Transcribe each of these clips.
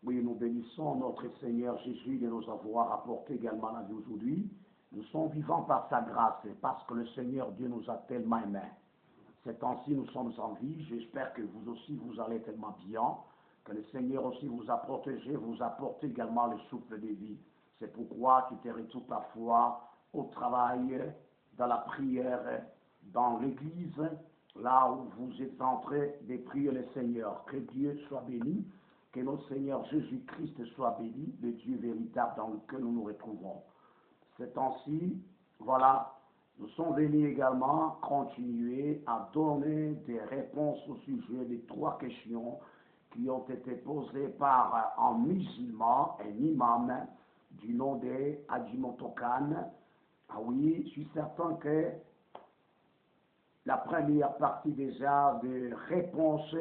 Oui, nous bénissons notre Seigneur Jésus de nous avoir apporté également la vie aujourd'hui. Nous sommes vivants par sa grâce et parce que le Seigneur Dieu nous a tellement aimés. Ces temps-ci, nous sommes en vie. J'espère que vous aussi, vous allez tellement bien. Que le Seigneur aussi vous a protégé, vous apporte également le souffle de vie. C'est pourquoi tu te retrouves parfois au travail, dans la prière, dans l'église, là où vous êtes en train de prier le Seigneur. Que Dieu soit béni, que notre Seigneur Jésus-Christ soit béni, le Dieu véritable dans lequel nous nous retrouvons. Ces temps-ci, voilà, nous sommes venus également continuer à donner des réponses au sujet des 3 questions qui ont été posées par un musulman, un imam du nom de Adjimotokan. Ah oui, je suis certain que la première partie déjà de réponses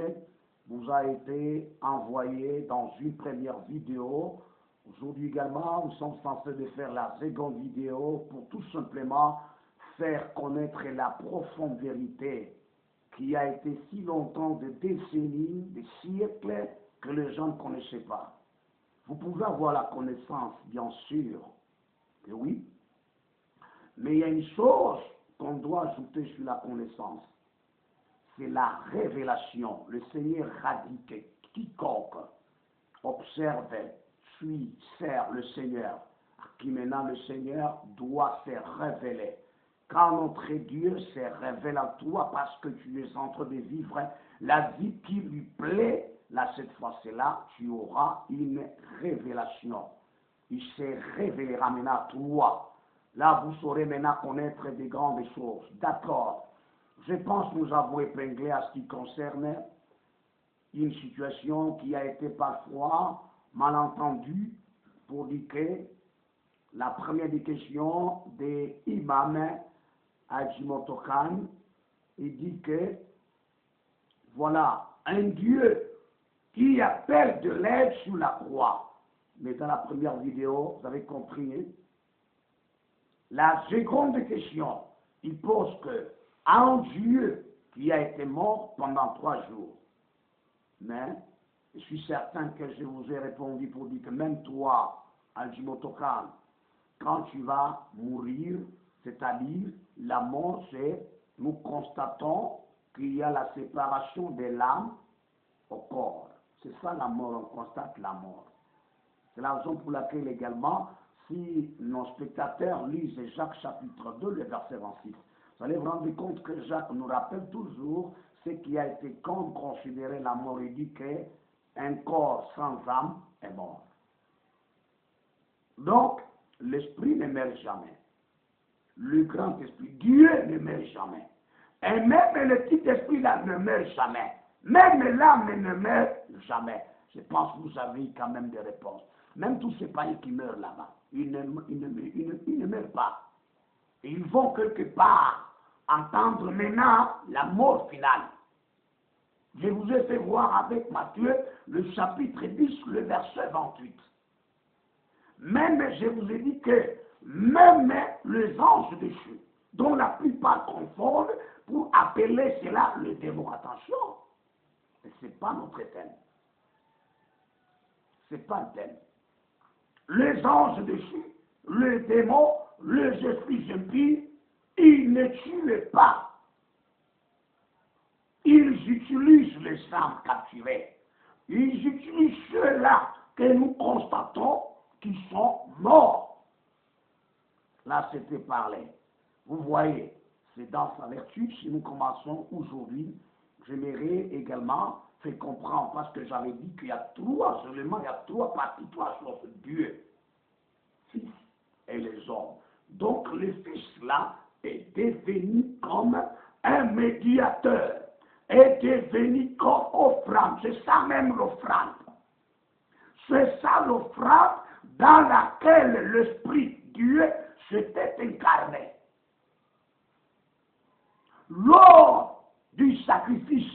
vous a été envoyée dans une première vidéo. Aujourd'hui également, nous sommes censés de faire la seconde vidéo pour tout simplement faire connaître la profonde vérité qui a été si longtemps, de décennies, de siècles, que les gens ne connaissaient pas. Vous pouvez avoir la connaissance, bien sûr, que oui, mais il y a une chose qu'on doit ajouter sur la connaissance, c'est la révélation. Le Seigneur a dit que quiconque observe, suit, sert le Seigneur, à qui maintenant le Seigneur doit se révéler. Quand notre Dieu se révèle à toi parce que tu es en train de vivre la vie qui lui plaît, là cette fois-là, tu auras une révélation. Il se révélera maintenant à toi. Là, vous saurez maintenant connaître des grandes choses. D'accord. Je pense que nous avons épinglé à ce qui concerne une situation qui a été parfois mal entendue pour dire que la première des questions des imams Adjimotokan, il dit que voilà un Dieu qui appelle de l'aide sur la croix. Mais dans la première vidéo, vous avez compris, la seconde question, il pose que un Dieu qui a été mort pendant 3 jours. Mais je suis certain que je vous ai répondu pour dire que même toi, Adjimotokan, quand tu vas mourir, c'est-à-dire la mort, c'est, nous constatons qu'il y a la séparation de l'âme au corps. C'est ça la mort, on constate la mort. C'est la raison pour laquelle également, si nos spectateurs lisent Jacques chapitre 2, le verset 26, vous allez vous rendre compte que Jacques nous rappelle toujours ce qui a été considéré la mort. Il dit qu'un corps sans âme est mort. Donc, l'esprit ne meurt jamais. Le grand esprit, Dieu ne meurt jamais. Et même le petit esprit là ne meurt jamais. Même l'âme ne meurt jamais. Je pense que vous avez quand même des réponses. Même tous ces païens qui meurent là-bas, ils ne meurent pas. Et ils vont quelque part entendre maintenant la mort finale. Je vous ai fait voir avec Matthieu le chapitre 10, le verset 28. Même, je vous ai dit que même les anges déchus, dont la plupart confondent pour appeler cela le démon. Attention, ce n'est pas notre thème. Ce n'est pas le thème. Les anges déchus, les démons, les esprits impies, ils ne tuent pas. Ils utilisent les âmes capturées. Ils utilisent ceux-là que nous constatons qui sont morts. Là, c'était parlé. Vous voyez, c'est dans sa vertu, si nous commençons aujourd'hui, j'aimerais également faire comprendre, parce que j'avais dit qu'il y a 3 éléments, il y a 3 parties, 3 choses. Dieu, Fils et les hommes. Donc, le Fils là est devenu comme un médiateur, est devenu comme offrande. C'est ça même l'offrande. C'est ça l'offrande dans laquelle l'Esprit Dieu s'était incarné. Lors du sacrifice,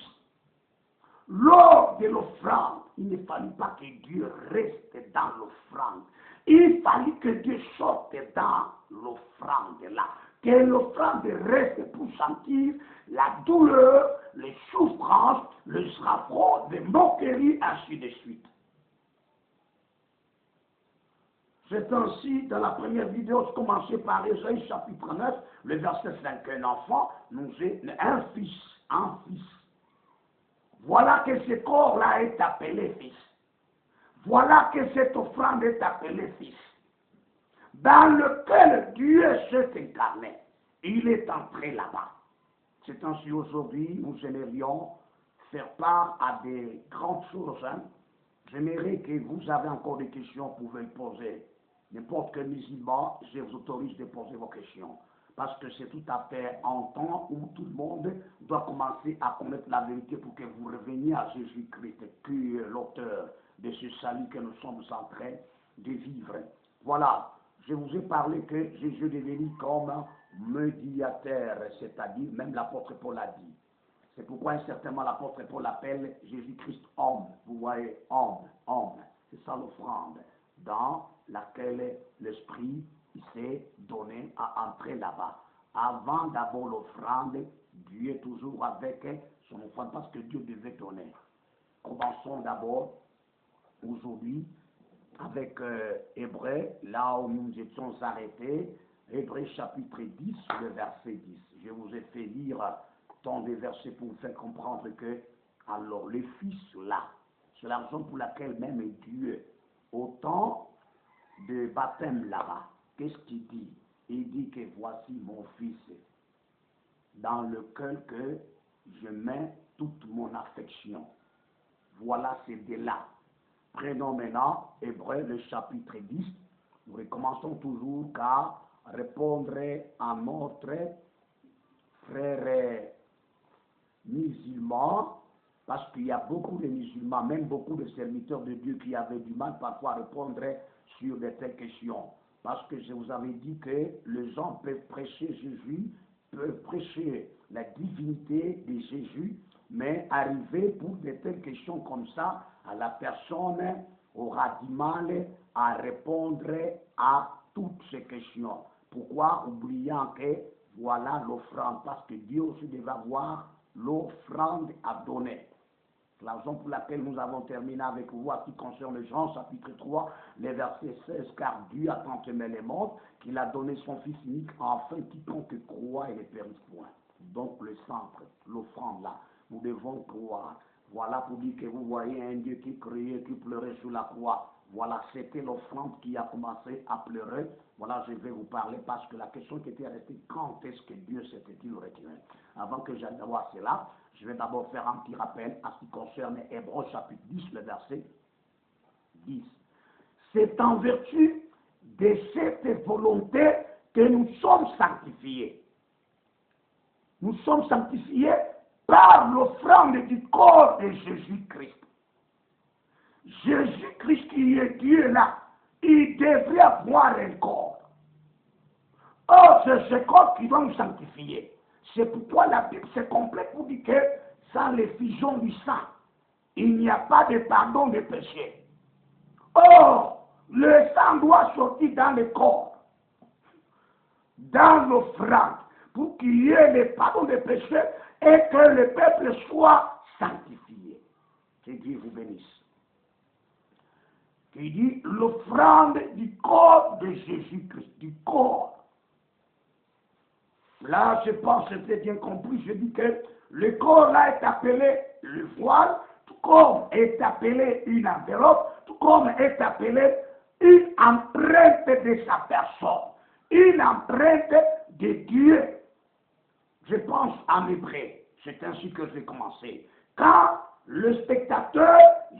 lors de l'offrande, il ne fallut pas que Dieu reste dans l'offrande. Il fallut que Dieu sorte dans l'offrande là. Que l'offrande reste pour sentir la douleur, les souffrances, les affronts, les moqueries, ainsi de suite. C'est ainsi, dans la première vidéo, je commençais par Ésaïe chapitre 9, le verset 5. Un enfant nous est un fils, un fils. Voilà que ce corps-là est appelé fils. Voilà que cette offrande est appelée fils. Dans lequel Dieu s'est incarné. Il est entré là-bas. C'est ainsi aujourd'hui, nous aimerions faire part à des grandes choses. J'aimerais que vous avez encore des questions, vous pouvez les poser. N'importe quel musulman, je vous autorise de poser vos questions. Parce que c'est tout à fait un temps où tout le monde doit commencer à connaître la vérité pour que vous reveniez à Jésus-Christ, qui est l'auteur de ce salut que nous sommes en train de vivre. Voilà, je vous ai parlé que Jésus est devenu comme médiateur, c'est-à-dire, même l'apôtre Paul a dit. C'est pourquoi certainement l'apôtre Paul appelle Jésus-Christ homme. Vous voyez, homme. C'est ça l'offrande dans laquelle l'Esprit s'est donné à entrer là-bas. Avant d'abord l'offrande, Dieu est toujours avec son offrande parce que Dieu devait donner. Commençons d'abord aujourd'hui avec Hébreux, là où nous étions arrêtés, Hébreux chapitre 10, le verset 10. Je vous ai fait lire tant de versets pour vous faire comprendre que, alors, le Fils là, c'est la raison pour laquelle même Dieu, au temps de baptême là-bas, qu'est-ce qu'il dit? Il dit que voici mon Fils, dans lequel que je mets toute mon affection. Voilà, c'est de là. Prenons maintenant Hébreux, le chapitre 10. Nous recommençons toujours qu'à répondre à notre frère musulman, parce qu'il y a beaucoup de musulmans, même beaucoup de serviteurs de Dieu qui avaient du mal parfois à répondre sur de telles questions. Parce que je vous avais dit que les gens peuvent prêcher Jésus, peuvent prêcher la divinité de Jésus, mais arriver pour de telles questions comme ça, la personne aura du mal à répondre à toutes ces questions. Pourquoi? Oubliant que voilà l'offrande, parce que Dieu aussi devait avoir l'offrande à donner. C'est la raison pour laquelle nous avons terminé avec vous à ce qui concerne Jean chapitre 3, les versets 16, car Dieu a tant aimé les mondes qu'il a donné son Fils unique afin quiconque croit et ne périsse point. Donc le centre, l'offrande là, nous devons croire. Voilà pour dire que vous voyez un Dieu qui criait, qui pleurait sur la croix. Voilà, c'était l'offrande qui a commencé à pleurer. Voilà, je vais vous parler parce que la question qui était restée, quand est-ce que Dieu s'était-il retiré? Avant que j'aille voir cela, je vais d'abord faire un petit rappel à ce qui concerne Hébreux chapitre 10, le verset 10. C'est en vertu de cette volonté que nous sommes sanctifiés. Nous sommes sanctifiés par l'offrande du corps de Jésus-Christ. Jésus-Christ qui est Dieu là, il devrait avoir un corps. Or, c'est ce corps qui doit nous sanctifier. C'est pourquoi la Bible se complète pour dire que sans l'effusion du sang, il n'y a pas de pardon des péchés. Or, le sang doit sortir dans le corps, dans l'offrande, pour qu'il y ait le pardon des péchés et que le peuple soit sanctifié. Que Dieu vous bénisse. Qui dit l'offrande du corps de Jésus-Christ, du corps. Là, je pense que c'est bien compris, je dis que le corps là est appelé le voile, tout comme est appelé une enveloppe, tout comme est appelé une empreinte de sa personne, une empreinte de Dieu. Je pense en hébreu, c'est ainsi que j'ai commencé. Quand le spectateur,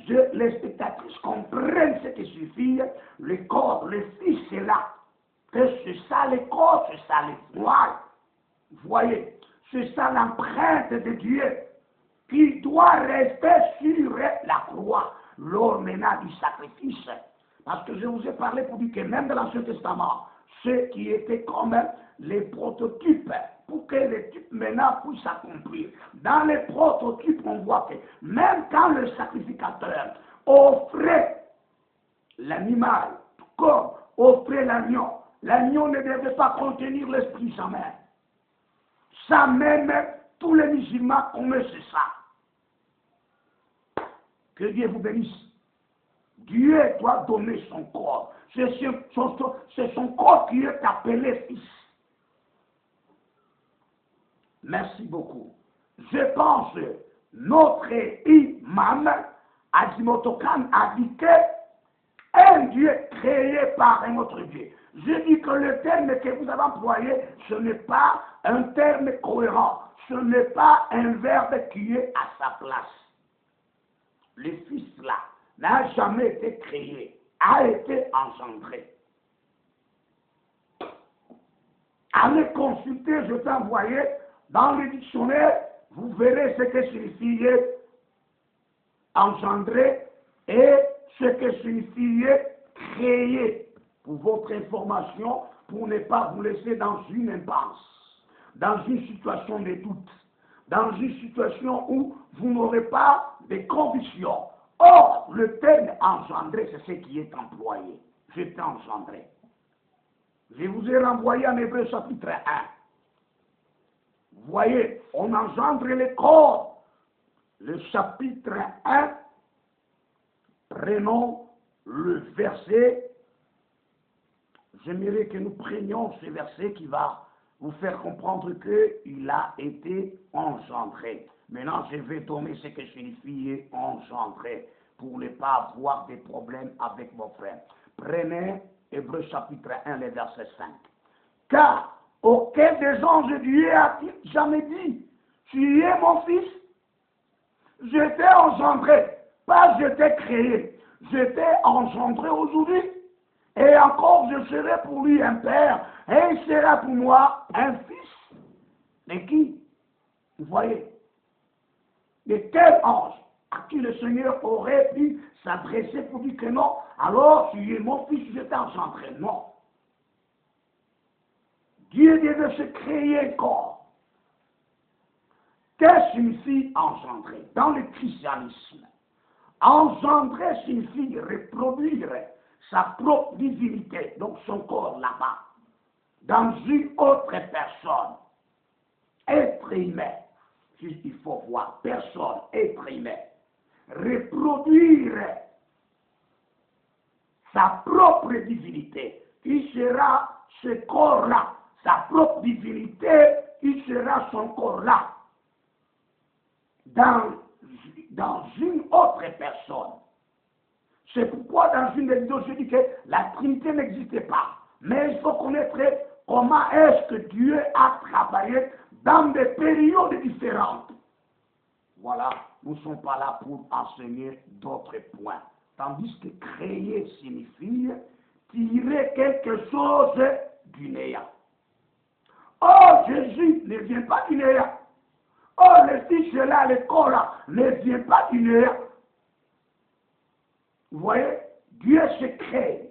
les spectatrices comprennent ce qui suffit, le corps, le Fils est là. Que c'est ça le corps, c'est ça le voile. Vous voyez, c'est ça l'empreinte de Dieu qui doit rester sur la croix lors maintenant du sacrifice. Parce que je vous ai parlé pour dire que même dans l'Ancien Testament, ceux qui étaient comme les prototypes, pour que les types maintenant puissent s'accomplir. Dans les prototypes, on voit que même quand le sacrificateur offrait l'animal, tout comme offrait l'agneau, l'agneau ne devait pas contenir l'esprit jamais. Ça même, tous les musulmans connaissent ça. Que Dieu vous bénisse. Dieu doit donner son corps. C'est son corps qui est appelé fils. Merci beaucoup. Je pense que notre imam Azimotokan a dit que un Dieu créé par un autre Dieu. Je dis que le terme que vous avez employé, ce n'est pas un terme cohérent. Ce n'est pas un verbe qui est à sa place. Le Fils là n'a jamais été créé, a été engendré. Allez consulter, je t'ai envoyé dans le dictionnaire, vous verrez ce que signifie engendré et ce que signifie créer. Pour votre information, pour ne pas vous laisser dans une impasse, dans une situation de doute, dans une situation où vous n'aurez pas de conviction. Or, le terme engendré, c'est ce qui est employé. Je t'ai engendré. Je vous ai renvoyé en Hébreu chapitre 1. Vous voyez, on engendre les corps. Le chapitre 1, prenons le verset. J'aimerais que nous prenions ce verset qui va vous faire comprendre qu'il a été engendré. Maintenant, je vais donner ce que signifie engendré pour ne pas avoir des problèmes avec vos frères. Prenez Hébreu chapitre 1, le verset 5. Car auquel des anges de Dieu a-t-il jamais dit, tu es mon fils? Je t'ai engendré, pas je t'ai créé. Je t'ai engendré aujourd'hui. Et encore, je serai pour lui un père, et il sera pour moi un fils. Mais qui? Vous voyez? De quel ange à qui le Seigneur aurait pu s'adresser pour dire que non, alors tu es mon fils, je t'ai engendré? Non. Dieu devait se créer un corps. Qu'est-ce que signifie engendrer? Dans le christianisme, engendrer signifie reproduire sa propre divinité, donc son corps là-bas, dans une autre personne, être humain. Il faut voir, personne, être humain, reproduire sa propre divinité, qui sera ce corps-là, sa propre divinité, qui sera son corps-là, dans une autre personne. C'est pourquoi dans une des vidéos, je dis que la Trinité n'existait pas. Mais il faut connaître comment est-ce que Dieu a travaillé dans des périodes différentes. Voilà, nous ne sommes pas là pour enseigner d'autres points. Tandis que créer signifie tirer quelque chose du néant. Oh, Jésus ne vient pas du néant. Oh, le fils là, le corps là, ne vient pas du néant. Vous voyez, Dieu se crée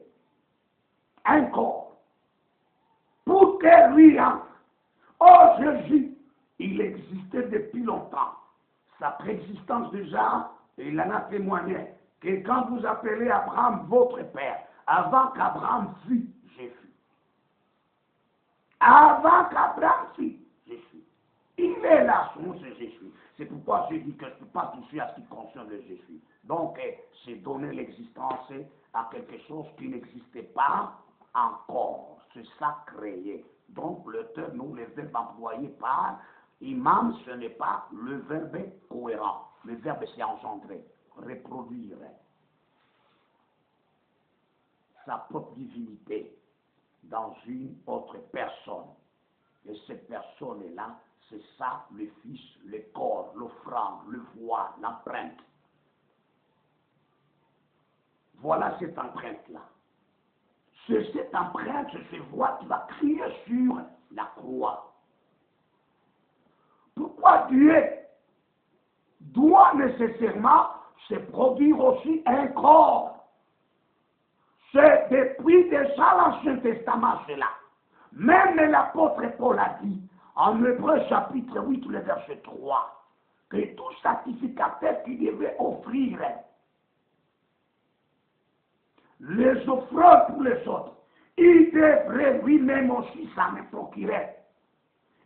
un corps pour que lui entre. Oh, Jésus, il existait depuis longtemps. Sa préexistence déjà, il en a témoigné que quand vous appelez Abraham votre père, avant qu'Abraham fût, je fus. Avant qu'Abraham fût, je suis. Il est là, son nom c'est je suis. C'est pourquoi je dis que je ne peux pas toucher à ce qui concerne le je suis. Donc, c'est donner l'existence à quelque chose qui n'existait pas encore. C'est ça créer. Donc, l'auteur, nous, le verbe employé par imam, ce n'est pas le verbe cohérent. Le verbe, c'est engendrer, reproduire sa propre divinité dans une autre personne. Et cette personne-là, c'est ça, le Fils, le corps, l'offrande, le voile, l'empreinte. Voilà cette empreinte-là. C'est cette empreinte, c'est ce voile qui va crier sur la croix. Pourquoi Dieu doit nécessairement se produire aussi un corps? C'est depuis déjà l'Ancien Testament cela. Même l'apôtre Paul a dit, en Hébreu chapitre 8, le verset 3, que tout sacrificateur qui devait offrir les offrandes pour les autres, il devrait lui-même aussi s'en procurer.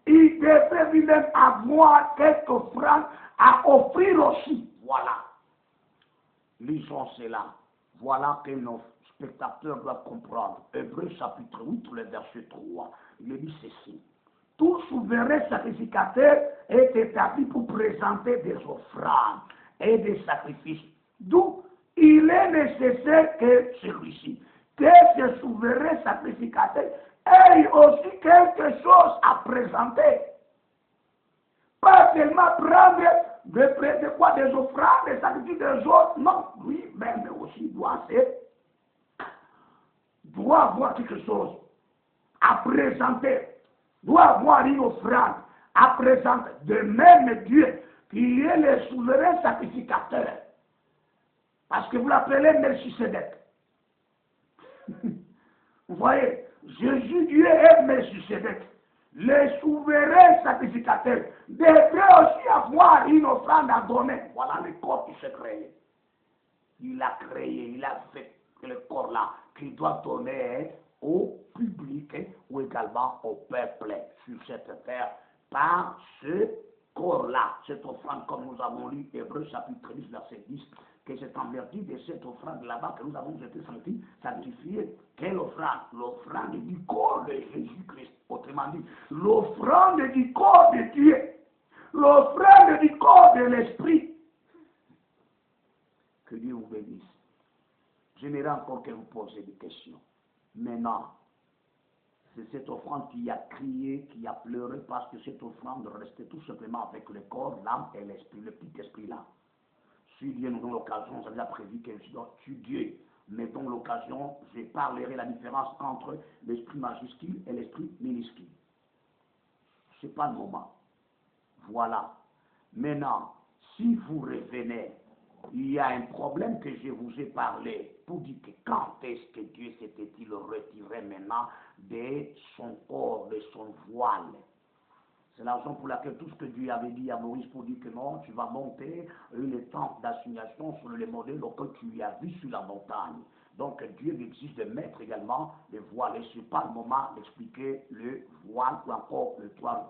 Il devrait lui-même avoir quelques offrandes à offrir aussi. Voilà. Lisons cela. Voilà que nos spectateurs doivent comprendre. Hébreux chapitre 8, le verset 3. Il dit ceci. Tout souverain sacrificateur est établi pour présenter des offrandes et des sacrifices. D'où il est nécessaire que celui-ci, que ce souverain sacrificateur, ait aussi quelque chose à présenter. Pas seulement prendre de quoi des offrandes, des sacrifices des autres, non, lui-même aussi doit avoir quelque chose à présenter, doit avoir une offrande à présenter. De même Dieu, qui est le souverain sacrificateur, parce que vous l'appelez Melchisedec. Vous voyez, Jésus, Dieu est Melchisedec. Le souverain sacrificateur devrait aussi avoir une offrande à donner. Voilà le corps qui s'est créé. Il a créé, il a fait le corps là, qu'il doit donner au public ou également au peuple sur cette terre par ce corps-là, cette offrande, comme nous avons lu Hébreux chapitre 10, verset 10, que c'est en vertu de cette offrande là-bas que nous avons été sanctifiés. Quelle offrande? L'offrande du corps de Jésus-Christ. Autrement dit, l'offrande du corps de Dieu, l'offrande du corps de l'Esprit. Que Dieu vous bénisse. J'aimerais encore que vous posiez des questions. Maintenant, c'est cette offrande qui a crié, qui a pleuré, parce que cette offrande restait tout simplement avec le corps, l'âme et l'esprit, le petit esprit là. Si Dieu nous donne l'occasion, ça déjà prévu que je dois tuer Dieu. Mettons l'occasion, je parlerai la différence entre l'esprit majuscule et l'esprit minuscule. Ce n'est pas le moment. Voilà. Maintenant, si vous revenez, il y a un problème que je vous ai parlé pour dire que quand est-ce que Dieu s'était-il retiré maintenant de son corps, de son voile? C'est la raison pour laquelle tout ce que Dieu avait dit à Moïse pour dire que non, tu vas monter une tente d'assignation sur le modèle auquel tu lui as vu sur la montagne. Donc Dieu exige de mettre également le voile. Et ce n'est pas le moment d'expliquer le voile ou encore le trois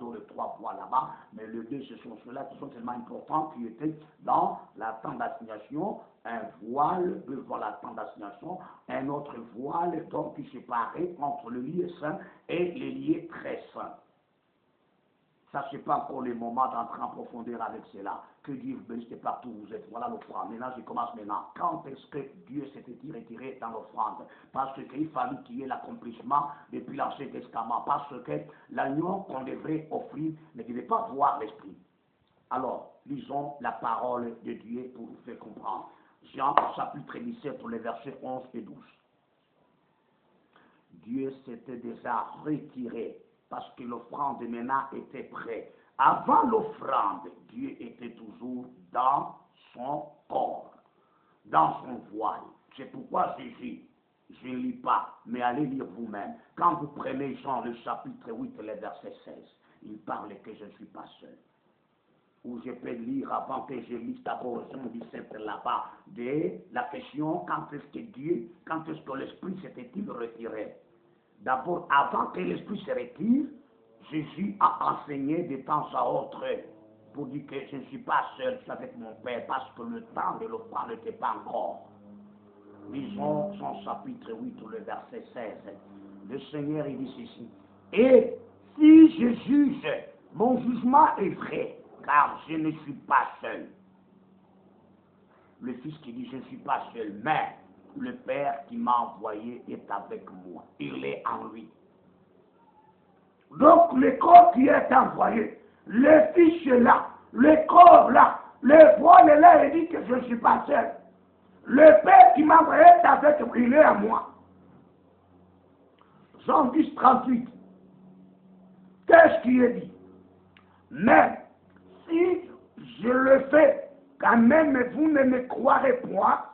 voiles là-bas. Mais les deux, ce sont ceux-là qui sont tellement importants qui étaient dans la tente d'assignation. Un voile devant la tente d'assignation, un autre voile donc qui séparait entre le lieu saint et les lieux très saints. Ça, ce n'est pas encore le moment d'entrer en profondeur avec cela. Que Dieu vous bénisse partout où vous êtes. Voilà l'offrande. Maintenant, je commence maintenant. Quand est-ce que Dieu s'était-il retiré dans l'offrande? Parce qu'il fallait qu'il y ait l'accomplissement depuis l'Ancien Testament. Parce que l'agneau qu'on devrait offrir ne devait pas voir l'esprit. Alors, lisons la parole de Dieu pour vous faire comprendre. Jean chapitre 17, les versets 11 et 12. Dieu s'était déjà retiré parce que l'offrande maintenant était prête. Avant l'offrande, Dieu était toujours dans son corps, dans son voile. C'est pourquoi Jésus, je ne lis pas, mais allez lire vous-même. Quand vous prenez Jean le chapitre 8, le verset 16, il parle que je ne suis pas seul. Ou je peux lire avant que je lise d'abord Jean 17 là-bas, de la question quand est-ce que Dieu, quand est-ce que l'Esprit s'était-il retiré? D'abord, avant que l'Esprit se retire, Jésus a enseigné de temps à autre pour dire que je ne suis pas seul, je suis avec mon Père, parce que le temps de l'offrande n'était pas encore. Lisons son chapitre 8, le verset 16. Le Seigneur, il dit ceci. Et si je juge, mon jugement est vrai, car je ne suis pas seul. Le Fils qui dit, je ne suis pas seul, mais le Père qui m'a envoyé est avec moi. Il est en lui. Donc le corps qui est envoyé, le Fils est là, le corps là, le voile est là et dit que je ne suis pas seul. Le Père qui m'a envoyé est avec moi, il est à moi. Jean 10, 38. Qu'est-ce qui est dit? Mais si je le fais, quand même vous ne me croirez point,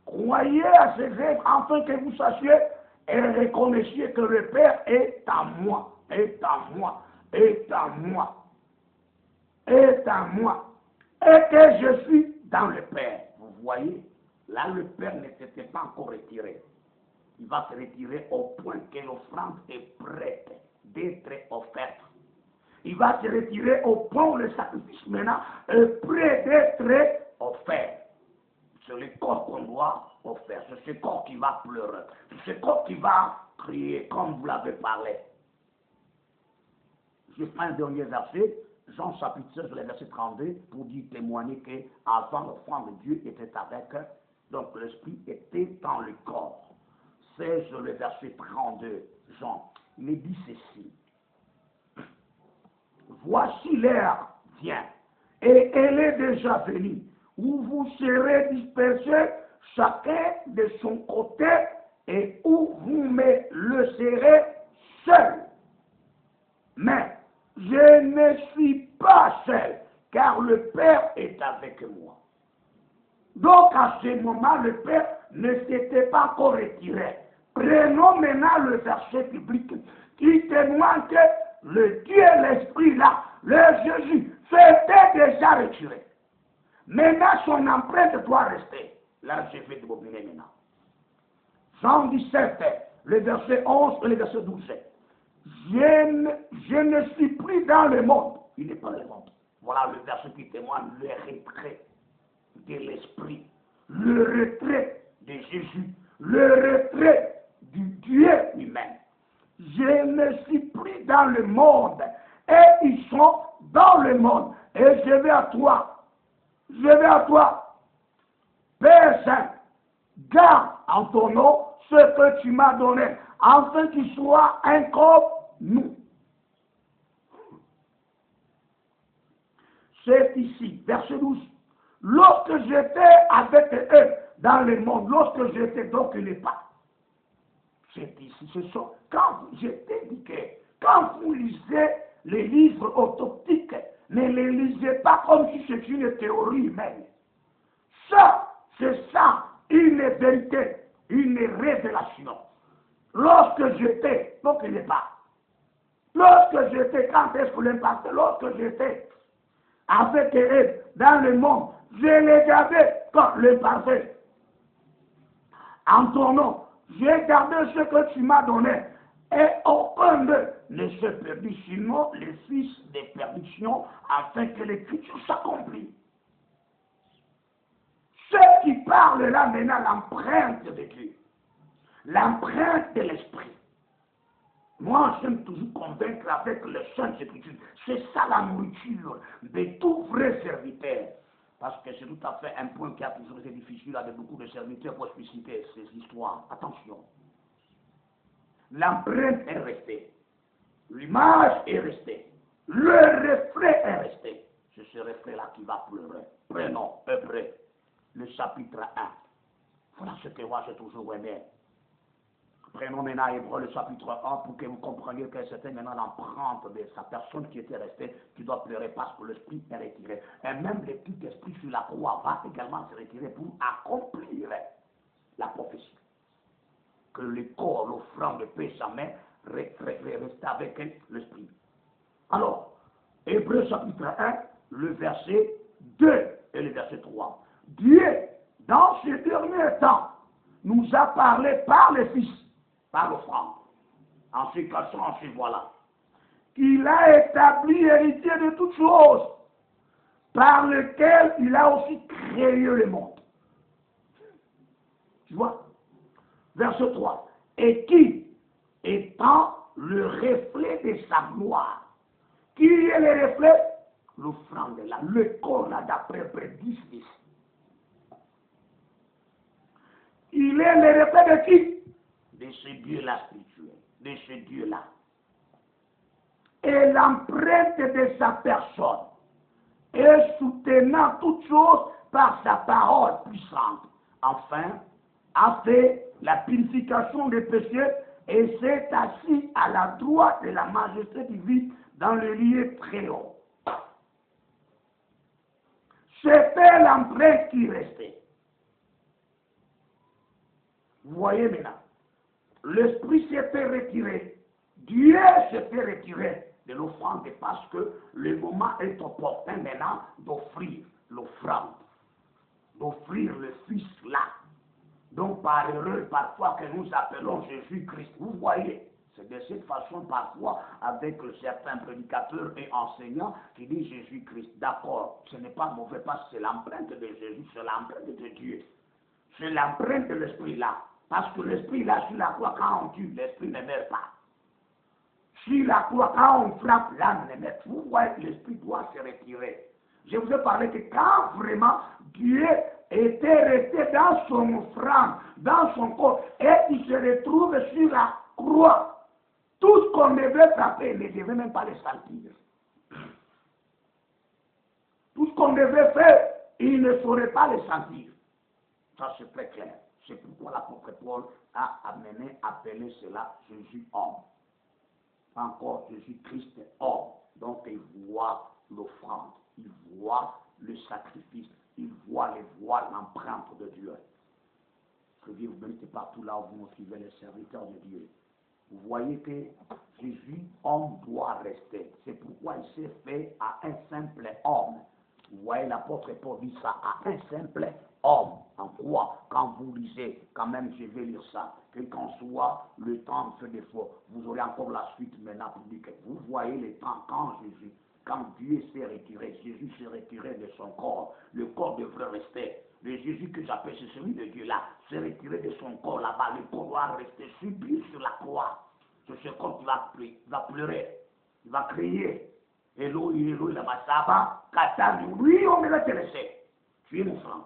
croyez à ces œuvres afin que vous sachiez et reconnaissiez que le Père est à moi, est à moi, est à moi, est à moi, et que je suis dans le Père. Vous voyez, là le Père ne s'était pas encore retiré. Il va se retirer au point que l'offrande est prête d'être offerte. Il va se retirer au point où le sacrifice maintenant est prêt d'être offert. C'est le corps qu'on doit offert. C'est ce corps qui va pleurer. C'est ce corps qui va crier comme vous l'avez parlé. Je prends un dernier verset, Jean chapitre 16, le verset 32, pour dire témoigner qu'avant l'offrande de Dieu était avec eux, donc l'esprit était dans le corps. 16, le verset 32, Jean, il dit ceci. Voici l'heure vient, et elle est déjà venue, où vous serez dispersés chacun de son côté, et où vous me laisserez seul. Mais je ne suis pas seul, car le Père est avec moi. Donc à ce moment, le Père ne s'était pas encore retiré. Prenons maintenant le verset biblique qui témoigne que le Dieu, l'Esprit là, le Jésus, s'était déjà retiré. Maintenant, son empreinte doit rester. Là, je vais dominer maintenant. Jean 17, le verset 11 et le verset 12. Je ne suis plus dans le monde. Il n'est pas dans le monde. Voilà le verset qui témoigne le retrait de l'Esprit, le retrait de Jésus, le retrait du Dieu lui-même. Je ne suis plus dans le monde et ils sont dans le monde. Et je vais à toi, Père Saint, garde en ton nom ce que tu m'as donné, afin qu'il soit un comme nous. C'est ici, verset 12. Lorsque j'étais avec eux dans le monde, lorsque j'étais donc il n'est pas. C'est ici, ce sont, quand j'étais dit que, quand vous lisez les livres autoptiques, ne les lisez pas comme si c'était une théorie humaine. Ça, c'est ça, une vérité, une révélation. Lorsque j'étais, donc il n'est pas. Lorsque j'étais, quand est-ce que l'impact, lorsque j'étais avec eux dans le monde, je les gardais comme le parfait. En ton nom, j'ai gardé ce que tu m'as donné, et aucun d'eux ne se perdit, sinon les fils de perdition, afin que l'écriture s'accomplisse. Ceux qui parlent là maintenant, l'empreinte de Dieu, l'empreinte de l'Esprit. Moi, j'aime toujours convaincre avec les Saintes Écritures. C'est ça la nourriture de tout vrai serviteur. Parce que c'est tout à fait un point qui a toujours été difficile avec beaucoup de serviteurs pour expliciter ces histoires. Attention. L'empreinte est restée. L'image est restée. Le reflet est resté. C'est ce reflet-là qui va pleurer. Prenons Hébreux, le chapitre 1. Voilà ce que moi j'ai toujours aimé. Prenons maintenant Hébreux le chapitre 1 pour que vous compreniez que c'était maintenant l'empreinte de sa personne qui était restée, qui doit pleurer parce que l'esprit est retiré. Et même le petit esprit sur la croix va également se retirer pour accomplir la prophétie. Que le corps, l'offrande de paix, sa main, reste avec l'esprit. Alors, Hébreux chapitre 1, le verset 2 et le verset 3. Dieu, dans ce dernier temps, nous a parlé par les fils, par l'offrande, en se cachant, en se voilà, qu'il a établi héritier de toutes choses, par lequel il a aussi créé le monde. Tu vois? Verset 3. Et qui, étant le reflet de sa gloire, qui est le reflet? L'offrande là, le corps là, d'après 10. Il est le reflet de qui? De ce Dieu-là spirituel, de ce Dieu-là. Et l'empreinte de sa personne, et soutenant toutes choses par sa parole puissante. Enfin, a fait la purification des péchés et s'est assis à la droite de la majesté divine dans le lieu très haut. C'était l'empreinte qui restait. Vous voyez maintenant, l'esprit s'était retiré, Dieu s'était retiré de l'offrande parce que le moment est opportun maintenant d'offrir l'offrande, d'offrir le Fils là. Donc par erreur parfois que nous appelons Jésus-Christ, vous voyez, c'est de cette façon parfois avec certains prédicateurs et enseignants qui disent Jésus-Christ. D'accord, ce n'est pas mauvais parce que c'est l'empreinte de Jésus, c'est l'empreinte de Dieu. C'est l'empreinte de l'esprit là. Parce que l'esprit là, sur la croix, quand on tue, l'esprit ne meurt pas. Sur la croix, quand on frappe, l'âme ne meurt pas. Vous voyez que l'esprit doit se retirer. Je vous ai parlé que quand vraiment Dieu était resté dans son offrande, dans son corps, et il se retrouve sur la croix, tout ce qu'on devait frapper, il ne devait même pas le sentir. Tout ce qu'on devait faire, il ne saurait pas le sentir. Ça c'est très clair. C'est pourquoi l'apôtre Paul a appelé cela Jésus homme. Encore Jésus-Christ homme. Donc il voit l'offrande, il voit le sacrifice, il voit les voiles, l'empreinte de Dieu. Que Dieu vous bénisse partout là où vous me suivez, les serviteurs de Dieu. Vous voyez que Jésus homme doit rester. C'est pourquoi il s'est fait à un simple homme. Vous voyez, l'apôtre Paul dit ça à un simple homme. En quoi, quand vous lisez, quand même, je vais lire ça, que quand soit le temps fait défaut, vous aurez encore la suite maintenant pour dire que vous voyez le temps quand Jésus, quand Dieu s'est retiré, Jésus s'est retiré de son corps, le corps devrait rester. Le Jésus que j'appelle, c'est celui de Dieu là, s'est retiré de son corps là-bas, le corps doit rester subi sur la croix. C'est ce corps qui va pleurer, il va crier. Eloi, Eloi, la Massaba, Katani, oui, on me l'a laissé. Tu es une offrande.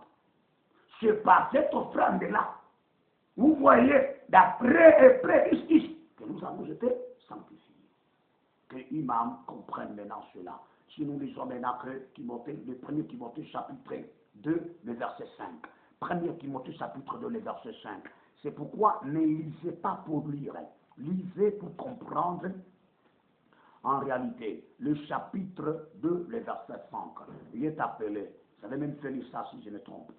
C'est par cette offrande-là, vous voyez, d'après justice, que nous avons été sanctifiés. Que l'imam comprenne maintenant cela. Si nous lisons maintenant que Timothée, le 1er Timothée chapitre 2, le verset 5. 1er Timothée chapitre 2, le verset 5. C'est pourquoi ne lisez pas pour lire, lisez pour comprendre. En réalité, le chapitre 2, le verset 5, il est appelé, j'avais même fait ça si je me trompe,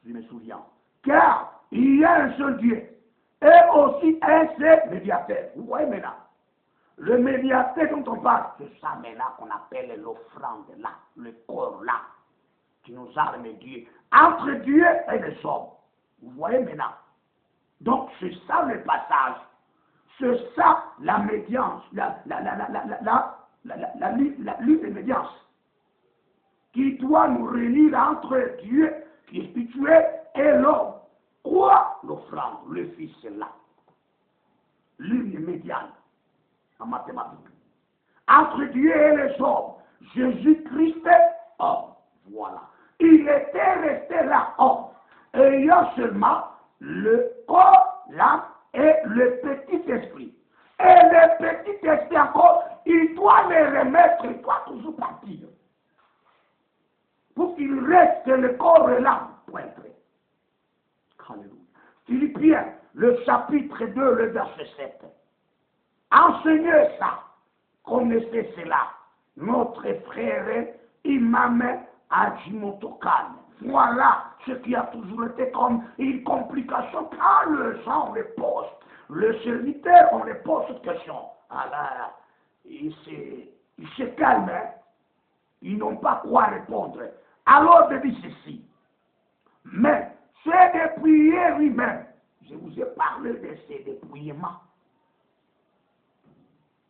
je me souviens, car il y a un seul Dieu, et aussi un seul médiateur. Vous voyez maintenant, le médiateur dont on parle, c'est ça maintenant qu'on appelle l'offrande là, le corps là, qui nous arme Dieu, entre Dieu et les hommes. Vous voyez maintenant, donc c'est ça le passage. C'est ça la médiance, la lutte de médiance qui doit nous réunir entre Dieu qui est spirituel et l'homme. Quoi? L'offrande, le Fils est là. L'une médiane en mathématiques. Entre Dieu et les hommes, Jésus-Christ est homme. Voilà. Il était resté là, homme, ayant seulement le corps, l'âme, et le petit esprit. Et le petit esprit encore, il doit le remettre, il doit toujours partir. Pour qu'il reste le corps et l'âme. Alléluia. Philippiens, le chapitre 2, le verset 7. Enseignez ça, connaissez cela. Notre frère Imam Adjimotokan. Voilà ce qui a toujours été comme une complication. Quand le gens repose, le serviteur, on lui pose cette question. Alors, il se calme. Hein? Ils n'ont pas quoi répondre. Alors, je dis ceci. Mais c'est dépouiller lui-même. Je vous ai parlé de ces dépouillements.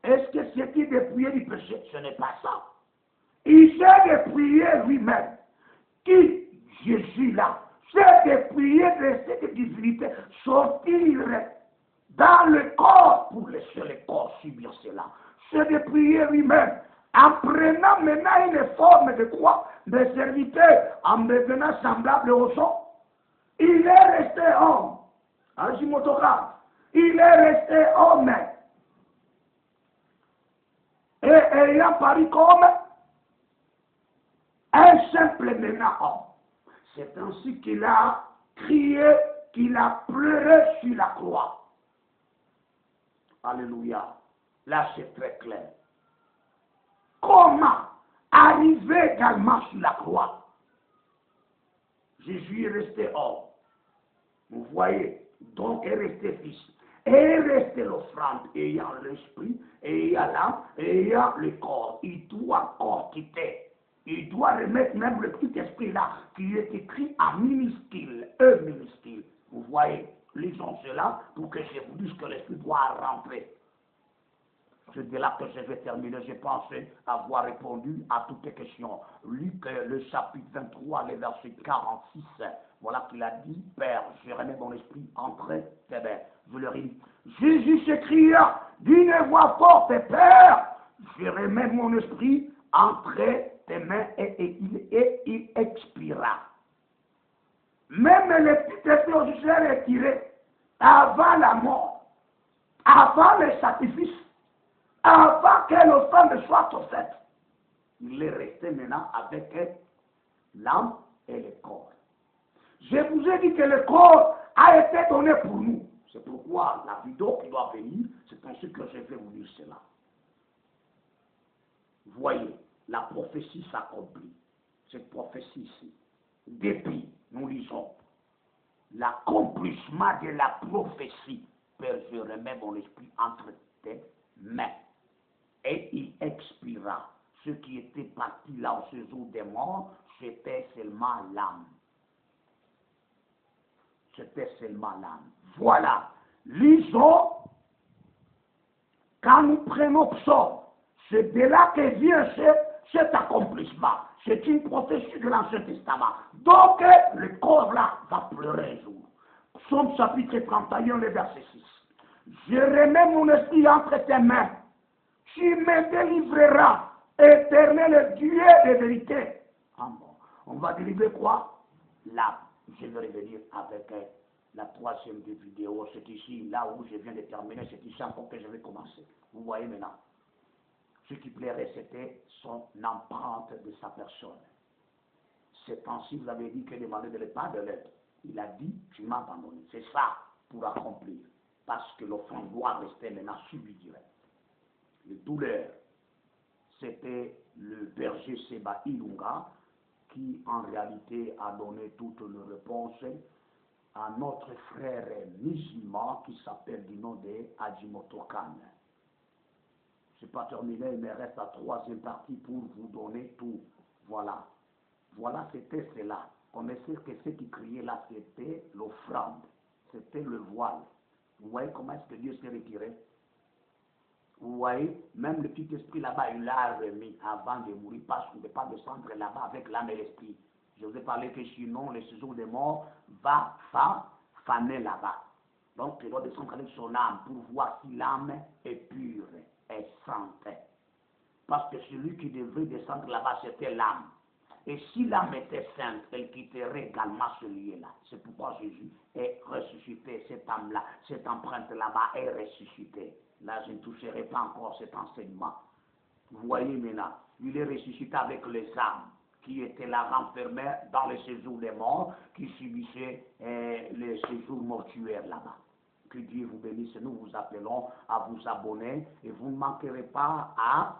Est-ce que c'est qui dépouiller du péché? Ce n'est pas ça. Il s'est dépouillé lui-même. Qui? Jésus là, c'est dépouiller de cette divinité, sortir dans le corps pour laisser le corps subir cela. C'est dépouiller lui-même, en prenant maintenant une forme de quoi? De serviteur, en devenant semblable aux hommes. Il est resté homme, en Jimotoka, il est resté homme. Et ayant paru comme un simple maintenant homme. C'est ainsi qu'il a crié, qu'il a pleuré sur la croix. Alléluia. Là, c'est très clair. Comment arriver également sur la croix? Jésus est resté homme. Vous voyez, donc est resté fils. Et est resté l'offrande, ayant l'esprit, ayant l'âme, ayant le corps. Il doit encore quitter. Il doit remettre même le petit esprit là, qui est écrit en minuscule, minuscule. Vous voyez, lisons cela pour que je vous dise que l'esprit doit rentrer. C'est de là que je vais terminer. Je pense avoir répondu à toutes les questions. Luc, le chapitre 23, le verset 46 Voilà qu'il a dit, Père, je remets mon esprit entre tes mains. Je leur ai dit, Jésus s'écria d'une voix forte, Père, je remets mon esprit entre tes mains et il expira. Même le petit esprit aussi est retiré avant la mort, avant le sacrifice, avant que l'offrande soit faite. Il est resté maintenant avec l'âme et le corps. Je vous ai dit que le corps a été donné pour nous. C'est pourquoi la vidéo qui doit venir, c'est ainsi que je vais vous dire cela. Voyez, la prophétie s'accomplit. Cette prophétie ici, depuis, nous lisons, l'accomplissement de la prophétie. Père, je remets mon esprit entre tes mains. Et il expira. Ce qui était parti là au séjour des morts, c'était seulement l'âme. C'était seulement l'âme. Voilà. Lisons, quand nous prenons psaume, c'est de là que vient cet accomplissement. C'est une prophétie de l'Ancien Testament. Donc, le corps là va pleurer un jour. Psaume chapitre 31, le verset 6. Je remets mon esprit entre tes mains. Tu me délivreras, éternel Dieu de vérité. Ah bon. On va délivrer quoi? Là, je vais revenir avec la troisième vidéo. C'est ici, là où je viens de terminer, c'est ici encore que je vais commencer. Vous voyez maintenant. Ce qui plairait, c'était son empreinte de sa personne. Ces temps-ci, vous avez dit que demandait de pas de l'aide. Il a dit, tu m'as abandonné. C'est ça pour accomplir. Parce que l'offrande doit rester maintenant subie direct. Les douleurs, c'était le berger Seba Ilunga qui en réalité a donné toutes les réponses à notre frère musulman qui s'appelle du nom de Hajimoto Khan. Je n'ai pas terminé, il me reste la troisième partie pour vous donner tout. Voilà. Voilà, c'était cela. Connaissez que ce qui criait là, c'était l'offrande. C'était le voile. Vous voyez comment est-ce que Dieu s'est retiré? Vous voyez, même le petit esprit là-bas, il l'a remis avant de mourir, parce qu'on ne peut pas descendre là-bas avec l'âme et l'esprit. Je vous ai parlé que sinon, le séjour des morts va faner là-bas. Donc, il doit descendre avec son âme pour voir si l'âme est pure, est sainte. Parce que celui qui devait descendre là-bas, c'était l'âme. Et si l'âme était sainte, elle quitterait également ce lieu-là. C'est pourquoi Jésus est ressuscité, cette âme-là, cette empreinte là-bas est ressuscitée. Là, je ne toucherai pas encore cet enseignement. Vous voyez maintenant, il est ressuscité avec les âmes qui étaient là renfermées dans le séjour des morts, qui subissaient le séjour mortuaire là-bas. Que Dieu vous bénisse. Nous vous appelons à vous abonner et vous ne manquerez pas à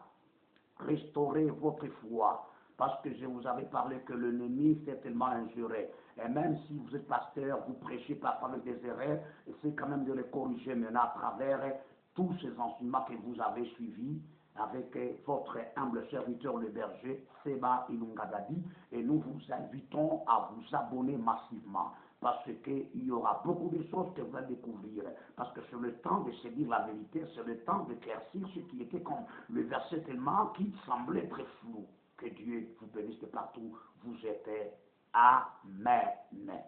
restaurer votre foi. Parce que je vous avais parlé que l'ennemi c'est tellement injuré. Et même si vous êtes pasteur, vous prêchez parfois avec des erreurs, c'est quand même de les corriger maintenant à travers tous ces enseignements que vous avez suivis avec votre humble serviteur le berger, Seba Ilungadadi, et nous vous invitons à vous abonner massivement. Parce qu'il y aura beaucoup de choses que vous allez découvrir. Parce que c'est le temps de se dire la vérité, c'est le temps d'éclaircir ce qui était comme le verset tellement qui semblait très flou. Que Dieu vous bénisse de partout. Vous êtes. Amen.